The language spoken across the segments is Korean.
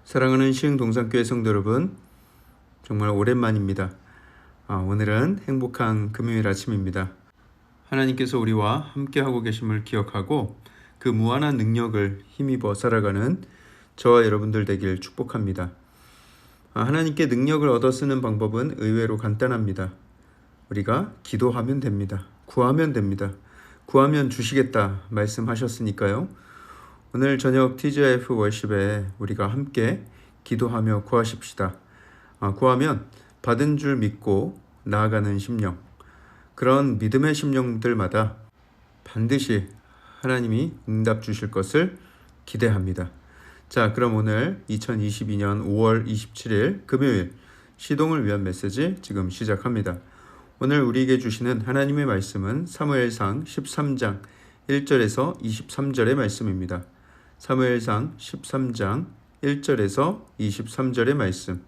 사랑하는 시흥동산교회 성도 여러분, 정말 오랜만입니다. 오늘은 행복한 금요일 아침입니다. 하나님께서 우리와 함께하고 계심을 기억하고 그 무한한 능력을 힘입어 살아가는 저와 여러분들 되길 축복합니다. 하나님께 능력을 얻어 쓰는 방법은 의외로 간단합니다. 우리가 기도하면 됩니다. 구하면 됩니다. 구하면 주시겠다 말씀하셨으니까요. 오늘 저녁 TGIF 월십에 우리가 함께 기도하며 구하십시다. 구하면 받은 줄 믿고 나아가는 심령, 그런 믿음의 심령들마다 반드시 하나님이 응답 주실 것을 기대합니다. 자, 그럼 오늘 2022년 5월 27일 금요일 시동을 위한 메시지 지금 시작합니다. 오늘 우리에게 주시는 하나님의 말씀은 사무엘상 13장 1절에서 23절의 말씀입니다. 사무엘상 13장 1절에서 23절의 말씀.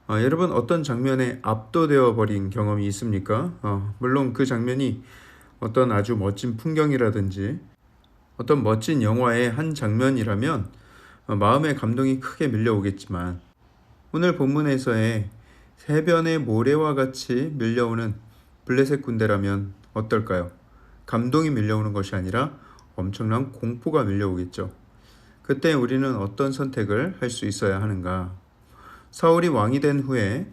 여러분 어떤 장면에 압도되어 버린 경험이 있습니까? 물론 그 장면이 어떤 아주 멋진 풍경이라든지 어떤 멋진 영화의 한 장면이라면 마음의 감동이 크게 밀려오겠지만 오늘 본문에서의 해변의 모래와 같이 밀려오는 블레셋 군대라면 어떨까요? 감동이 밀려오는 것이 아니라 엄청난 공포가 밀려오겠죠. 그때 우리는 어떤 선택을 할 수 있어야 하는가? 사울이 왕이 된 후에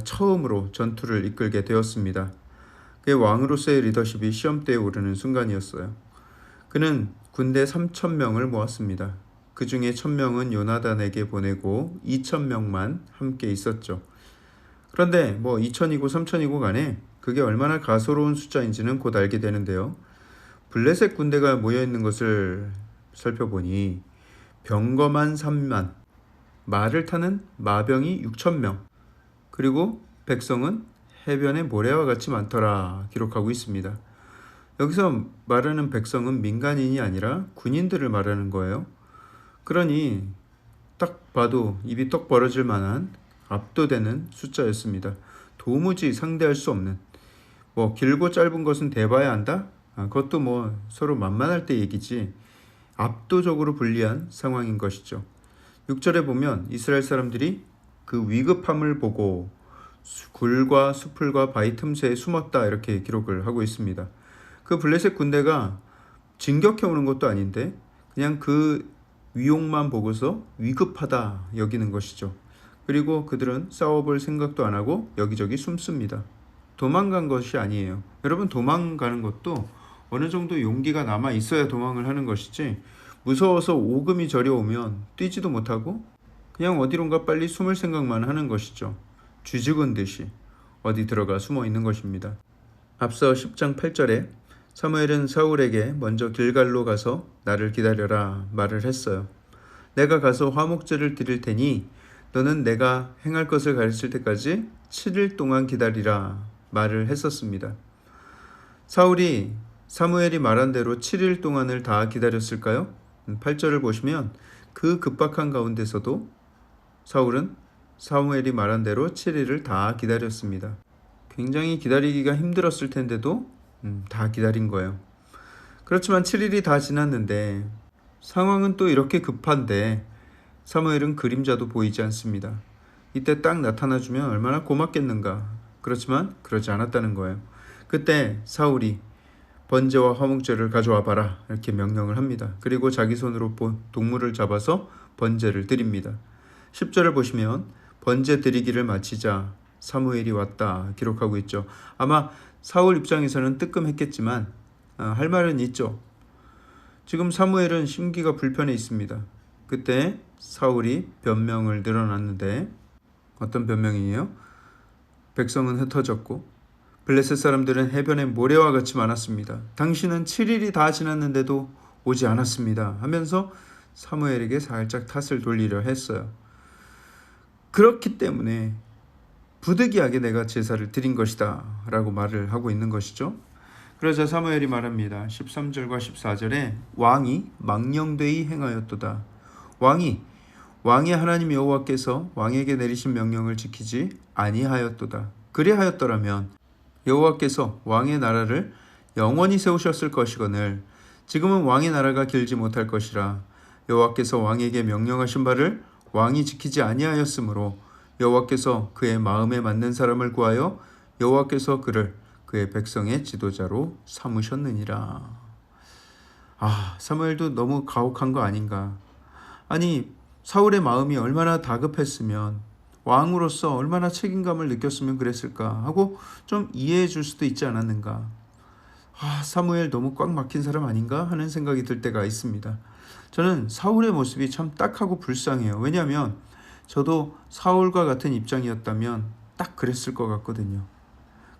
처음으로 전투를 이끌게 되었습니다. 그의 왕으로서의 리더십이 시험대에 오르는 순간이었어요. 그는 군대 3,000명을 모았습니다. 그 중에 1,000명은 요나단에게 보내고 2,000명만 함께 있었죠. 그런데 2,000이고 3,000이고 간에 그게 얼마나 가소로운 숫자인지는 곧 알게 되는데요. 블레셋 군대가 모여있는 것을 살펴보니 병거만 3만, 말을 타는 마병이 6,000명, 그리고 백성은 해변의 모래와 같이 많더라 기록하고 있습니다. 여기서 말하는 백성은 민간인이 아니라 군인들을 말하는 거예요. 그러니 딱 봐도 입이 떡 벌어질 만한 압도되는 숫자였습니다. 도무지 상대할 수 없는, 길고 짧은 것은 대봐야 한다? 그것도 서로 만만할 때 얘기지 압도적으로 불리한 상황인 것이죠. 6절에 보면 이스라엘 사람들이 그 위급함을 보고 굴과 수풀과 바위 틈새에 숨었다 이렇게 기록을 하고 있습니다. 그 블레셋 군대가 진격해 오는 것도 아닌데 그냥 그 위용만 보고서 위급하다 여기는 것이죠. 그리고 그들은 싸워볼 생각도 안 하고 여기저기 숨습니다. 도망간 것이 아니에요. 여러분, 도망가는 것도 어느 정도 용기가 남아 있어야 도망을 하는 것이지, 무서워서 오금이 저려오면 뛰지도 못하고 그냥 어디론가 빨리 숨을 생각만 하는 것이죠. 쥐죽은 듯이 어디 들어가 숨어 있는 것입니다. 앞서 10장 8절에 사무엘은 사울에게 먼저 길갈로 가서 나를 기다려라 말을 했어요. 내가 가서 화목제를 드릴 테니 너는 내가 행할 것을 가르칠 때까지 7일 동안 기다리라 말을 했었습니다. 사울이 사무엘이 말한 대로 7일 동안을 다 기다렸을까요? 8절을 보시면 그 급박한 가운데서도 사울은 사무엘이 말한 대로 7일을 다 기다렸습니다. 굉장히 기다리기가 힘들었을 텐데도 다 기다린 거예요. 그렇지만 7일이 다 지났는데 상황은 또 이렇게 급한데 사무엘은 그림자도 보이지 않습니다. 이때 딱 나타나주면 얼마나 고맙겠는가. 그렇지만 그러지 않았다는 거예요. 그때 사울이 번제와 화목제를 가져와 봐라 이렇게 명령을 합니다. 그리고 자기 손으로 동물을 잡아서 번제를 드립니다. 10절을 보시면 번제 드리기를 마치자 사무엘이 왔다 기록하고 있죠. 아마 사울 입장에서는 뜨끔했겠지만 할 말은 있죠. 지금 사무엘은 심기가 불편해 있습니다. 그때 사울이 변명을 늘어놨는데 어떤 변명이에요? 백성은 흩어졌고 블레셋 사람들은 해변에 모래와 같이 많았습니다. 당신은 7일이 다 지났는데도 오지 않았습니다 하면서 사무엘에게 살짝 탓을 돌리려 했어요. 그렇기 때문에 부득이하게 내가 제사를 드린 것이다 라고 말을 하고 있는 것이죠. 그러자 사무엘이 말합니다. 13절과 14절에 왕이 망령되이 행하였도다. 왕의 하나님 여호와께서 왕에게 내리신 명령을 지키지 아니하였도다. 그리하였더라면 여호와께서 왕의 나라를 영원히 세우셨을 것이거늘 지금은 왕의 나라가 길지 못할 것이라 여호와께서 왕에게 명령하신 바를 왕이 지키지 아니하였으므로 여호와께서 그의 마음에 맞는 사람을 구하여 여호와께서 그를 그의 백성의 지도자로 삼으셨느니라. 사무엘도 너무 가혹한 거 아닌가. 아니, 사울의 마음이 얼마나 다급했으면, 왕으로서 얼마나 책임감을 느꼈으면 그랬을까 하고 좀 이해해 줄 수도 있지 않았는가. 사무엘 너무 꽉 막힌 사람 아닌가 하는 생각이 들 때가 있습니다. 저는 사울의 모습이 참 딱하고 불쌍해요. 왜냐하면 저도 사울과 같은 입장이었다면 딱 그랬을 것 같거든요.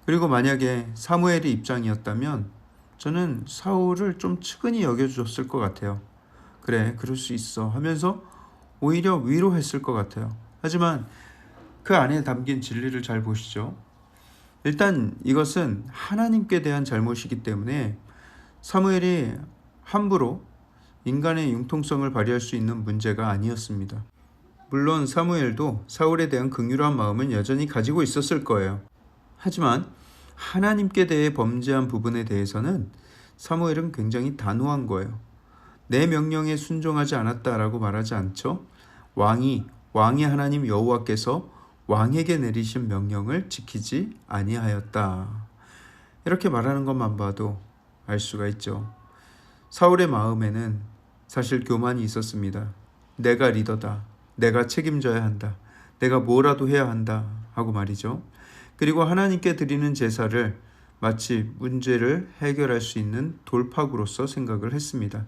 그리고 만약에 사무엘의 입장이었다면 저는 사울을 좀 측은히 여겨줬을 것 같아요. 그래, 그럴 수 있어 하면서 오히려 위로했을 것 같아요. 하지만 그 안에 담긴 진리를 잘 보시죠. 일단 이것은 하나님께 대한 잘못이기 때문에 사무엘이 함부로 인간의 융통성을 발휘할 수 있는 문제가 아니었습니다. 물론 사무엘도 사울에 대한 긍휼한 마음은 여전히 가지고 있었을 거예요. 하지만 하나님께 대해 범죄한 부분에 대해서는 사무엘은 굉장히 단호한 거예요. 내 명령에 순종하지 않았다라고 말하지 않죠. 왕의 하나님 여호와께서 왕에게 내리신 명령을 지키지 아니하였다. 이렇게 말하는 것만 봐도 알 수가 있죠. 사울의 마음에는 사실 교만이 있었습니다. 내가 리더다. 내가 책임져야 한다. 내가 뭐라도 해야 한다 하고 말이죠. 그리고 하나님께 드리는 제사를 마치 문제를 해결할 수 있는 돌파구로서 생각을 했습니다.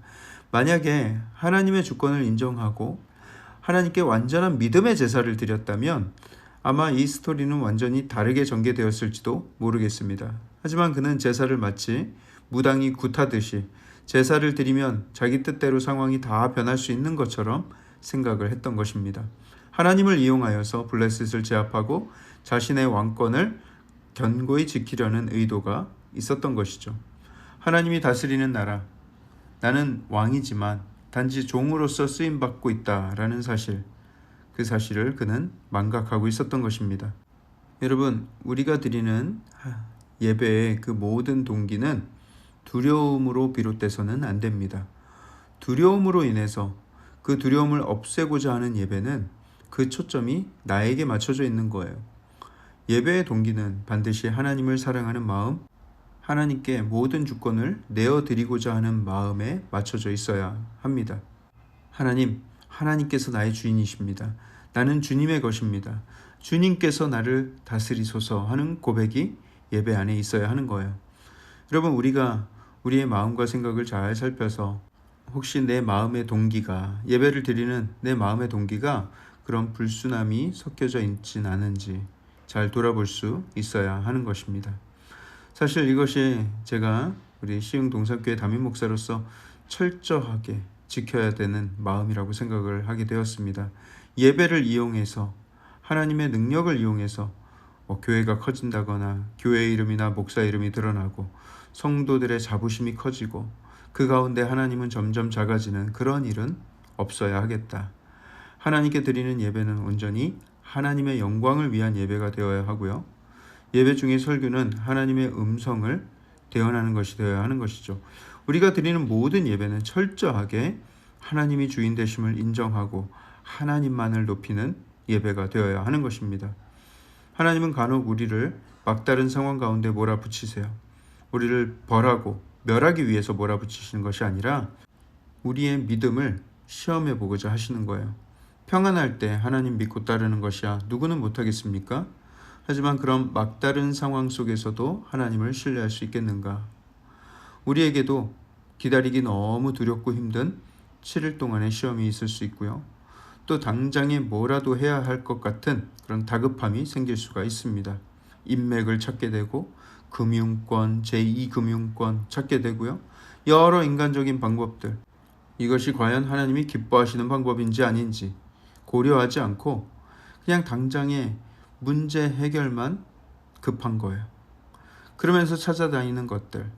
만약에 하나님의 주권을 인정하고 하나님께 완전한 믿음의 제사를 드렸다면 아마 이 스토리는 완전히 다르게 전개되었을지도 모르겠습니다. 하지만 그는 제사를 마치 무당이 굿하듯이 제사를 드리면 자기 뜻대로 상황이 다 변할 수 있는 것처럼 생각을 했던 것입니다. 하나님을 이용하여서 블레셋을 제압하고 자신의 왕권을 견고히 지키려는 의도가 있었던 것이죠. 하나님이 다스리는 나라, 나는 왕이지만 단지 종으로서 쓰임받고 있다라는 사실, 그 사실을 그는 망각하고 있었던 것입니다. 여러분, 우리가 드리는 예배의 그 모든 동기는 두려움으로 비롯돼서는 안 됩니다. 두려움으로 인해서 그 두려움을 없애고자 하는 예배는 그 초점이 나에게 맞춰져 있는 거예요. 예배의 동기는 반드시 하나님을 사랑하는 마음, 하나님께 모든 주권을 내어드리고자 하는 마음에 맞춰져 있어야 합니다. 하나님께서 나의 주인이십니다. 나는 주님의 것입니다. 주님께서 나를 다스리소서 하는 고백이 예배 안에 있어야 하는 거예요. 여러분, 우리가 우리의 마음과 생각을 잘 살펴서 혹시 내 마음의 동기가, 예배를 드리는 내 마음의 동기가 그런 불순함이 섞여져 있진 않은지 잘 돌아볼 수 있어야 하는 것입니다. 사실 이것이 제가 우리 시흥 동산교회 담임 목사로서 철저하게 지켜야 되는 마음이라고 생각을 하게 되었습니다. 예배를 이용해서, 하나님의 능력을 이용해서 교회가 커진다거나 교회 이름이나 목사 이름이 드러나고 성도들의 자부심이 커지고 그 가운데 하나님은 점점 작아지는 그런 일은 없어야 하겠다. 하나님께 드리는 예배는 온전히 하나님의 영광을 위한 예배가 되어야 하고요. 예배 중의 설교는 하나님의 음성을 대언하는 것이 되어야 하는 것이죠. 우리가 드리는 모든 예배는 철저하게 하나님이 주인 되심을 인정하고 하나님만을 높이는 예배가 되어야 하는 것입니다. 하나님은 간혹 우리를 막다른 상황 가운데 몰아붙이세요. 우리를 벌하고 멸하기 위해서 몰아붙이시는 것이 아니라 우리의 믿음을 시험해 보고자 하시는 거예요. 평안할 때 하나님 믿고 따르는 것이야 누구는 못하겠습니까? 하지만 그런 막다른 상황 속에서도 하나님을 신뢰할 수 있겠는가? 우리에게도 기다리기 너무 두렵고 힘든 7일 동안의 시험이 있을 수 있고요. 또 당장에 뭐라도 해야 할 것 같은 그런 다급함이 생길 수가 있습니다. 인맥을 찾게 되고 금융권, 제2금융권 찾게 되고요. 여러 인간적인 방법들, 이것이 과연 하나님이 기뻐하시는 방법인지 아닌지 고려하지 않고 그냥 당장에 문제 해결만 급한 거예요. 그러면서 찾아다니는 것들.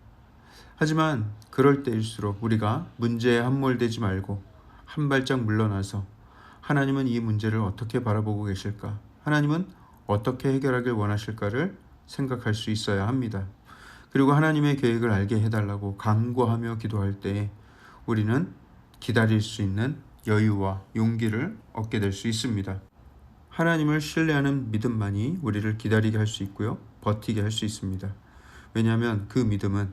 하지만 그럴 때일수록 우리가 문제에 함몰되지 말고 한 발짝 물러나서 하나님은 이 문제를 어떻게 바라보고 계실까? 하나님은 어떻게 해결하길 원하실까를 생각할 수 있어야 합니다. 그리고 하나님의 계획을 알게 해달라고 간구하며 기도할 때 우리는 기다릴 수 있는 여유와 용기를 얻게 될 수 있습니다. 하나님을 신뢰하는 믿음만이 우리를 기다리게 할 수 있고요. 버티게 할 수 있습니다. 왜냐하면 그 믿음은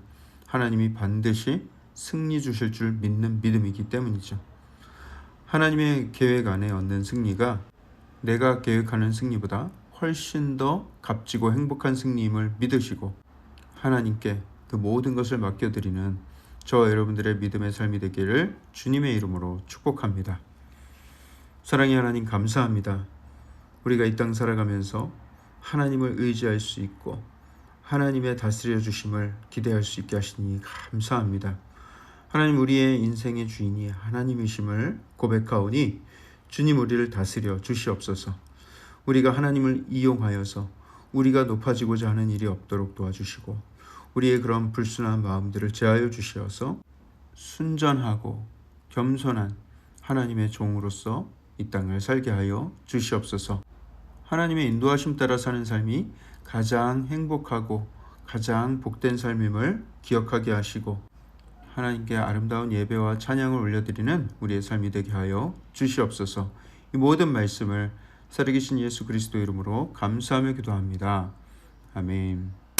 하나님이 반드시 승리 주실 줄 믿는 믿음이기 때문이죠. 하나님의 계획 안에 얻는 승리가 내가 계획하는 승리보다 훨씬 더 값지고 행복한 승리임을 믿으시고 하나님께 그 모든 것을 맡겨드리는 저와 여러분들의 믿음의 삶이 되기를 주님의 이름으로 축복합니다. 사랑의 하나님, 감사합니다. 우리가 이 땅 살아가면서 하나님을 의지할 수 있고 하나님의 다스려 주심을 기대할 수 있게 하시니 감사합니다. 하나님, 우리의 인생의 주인이 하나님이심을 고백하오니 주님, 우리를 다스려 주시옵소서. 우리가 하나님을 이용하여서 우리가 높아지고자 하는 일이 없도록 도와주시고 우리의 그런 불순한 마음들을 제하여 주시어서 순전하고 겸손한 하나님의 종으로서 이 땅을 살게 하여 주시옵소서. 하나님의 인도하심 따라 사는 삶이 가장 행복하고 가장 복된 삶임을 기억하게 하시고 하나님께 아름다운 예배와 찬양을 올려드리는 우리의 삶이 되게 하여 주시옵소서. 이 모든 말씀을 살아계신 예수 그리스도 이름으로 감사하며 기도합니다. 아멘.